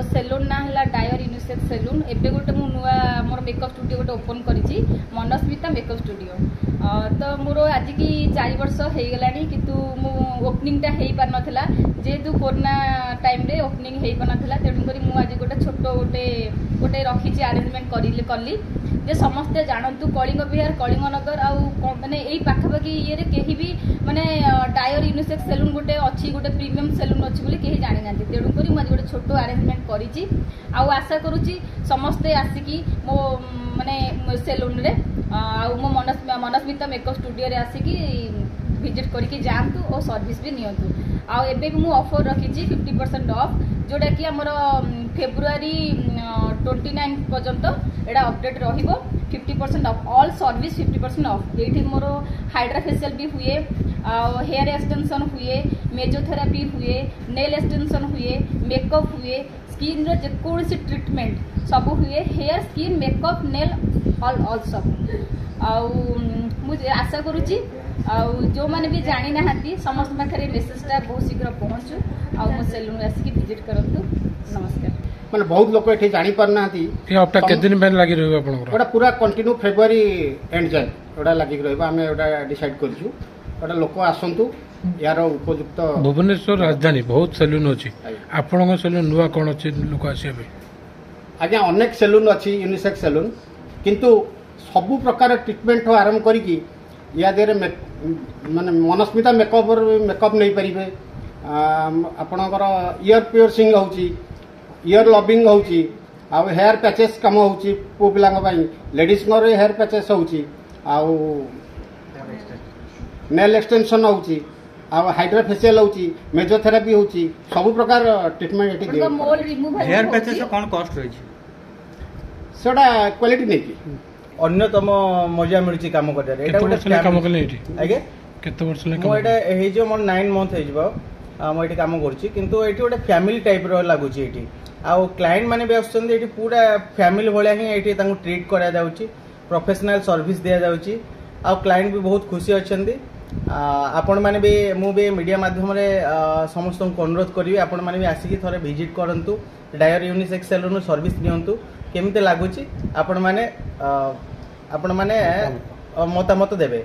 Salon ना है Dyer unisex salon एबे गोटे मु नुआ मोर मेकअप स्टूडियो गोटे ओपन करिछि मनस्मिता मेकअप स्टूडियो तो मोर आज की 4 वर्ष हो गलानी किंतु मु ओपनिंग टा हेई पार नथला जेतु कोरोना टाइम रे ओपनिंग हेई पार नथला तेणु करी मु आज गोटे छोट गोटे रखिछि अरेंजमेंट कली जे समस्ते जानतु कलिंग बिहार कलिंग नगर आउ माने एई पाखापाखि ये कहीं भी माने डायर यूनिसेक्स सेलून गोटे अच्छी गोटे प्रीमियम सेलून अच्छी बोली कहीं जानी ना तेणुक मुझे गोटे छोट अरेंजमेंट करी आशा करुच्ची समस्ते आसिकी मो माने सेलून रे मो मनस्मिता मेकअप स्टूडियो रे आसिकी विजिट करके जातु और सर्विस भी नियंतु आबे भी मुझे ऑफर रखी 50% ऑफ जोटा कि आमर फेब्रुआरी 29 पर्यंत एटा अपडेट रहिबो 50% ऑफ ऑल सर्विस 50% ऑफ ये मोर हाइड्रा फेशियल भी हुए हेयर एक्सटेंशन हुए मेजोथेरापी हुए नेल एक्सटेंशन हुए मेकअप हुए स्किन रो जेकोसी ट्रीटमेंट सब हुए hair skin makeup nail all सब मुझे आशा करुच्ची जो मैंने भी जानी ना समस्त पाखे मेसेजटा बहुत शीघ्र पहुँचू मो सेलून आसिक विजिट करंतु नमस्कार माने बहुत लोक एठी जानि पारना हप्ता के दिन पे लागि रहबो आपन ओटा पूरा कंटिन्यू फेब्रुआरी एंड जाय ओटा लागि रहबो हमें ओटा डिसाइड करछु ओटा लोक आसंतु यार उपयुक्त भुवनेश्वर राजधानी बहुत सेलून अछि आपन को सेलून नुवा कोन अछि लोक आसीबे आज्ञा अनेक सेलून अछि यूनिसेक्स सेलून किंतु सबु प्रकार ट्रीटमेंट आरंभ करिकी या देरे माने मनस्मिता मेकअप नहीं पारिबे आपणकर इयर पियर्सिंग होची इयर लविंग होची आ हेयर पैचेस कम होची पु पिलांग पई लेडीज गर हेयर पैचेस होची आ नेल एक्सटेंशन होची आ हाइड्रा फेशियल होची मेजोथेरापी होची सब प्रकार ट्रीटमेंट एटी दे हेयर पैचेस कोन कॉस्ट रही सेटा क्वालिटी नहीं अन्यतम मजा मिलची काम कर एटा गोटे काम करले एठी आगे केते वर्ष ले मो एटा हे जो मोर 9 मंथ हे जबो मो एठी काम करची किंतु एठी गोटे फैमिली टाइप रो लागुची एठी आ क्लाइंट माने भी आछन एठी पूरा फैमिली भलिया ही एठी तांको ट्रीट करा जाउची प्रोफेशनल सर्विस दिया जाउची आ क्लाइंट भी बहुत खुशी अछंदी आपण माने भी मु भी मीडिया माध्यम रे समस्त को अनुरोध करिवे आपण माने भी आसिकी थरे विजिट करंतु डायर यूनिसेक्स सेलून सर्विस नियंतु केमिते लागुची आपण माने मतामत देबे।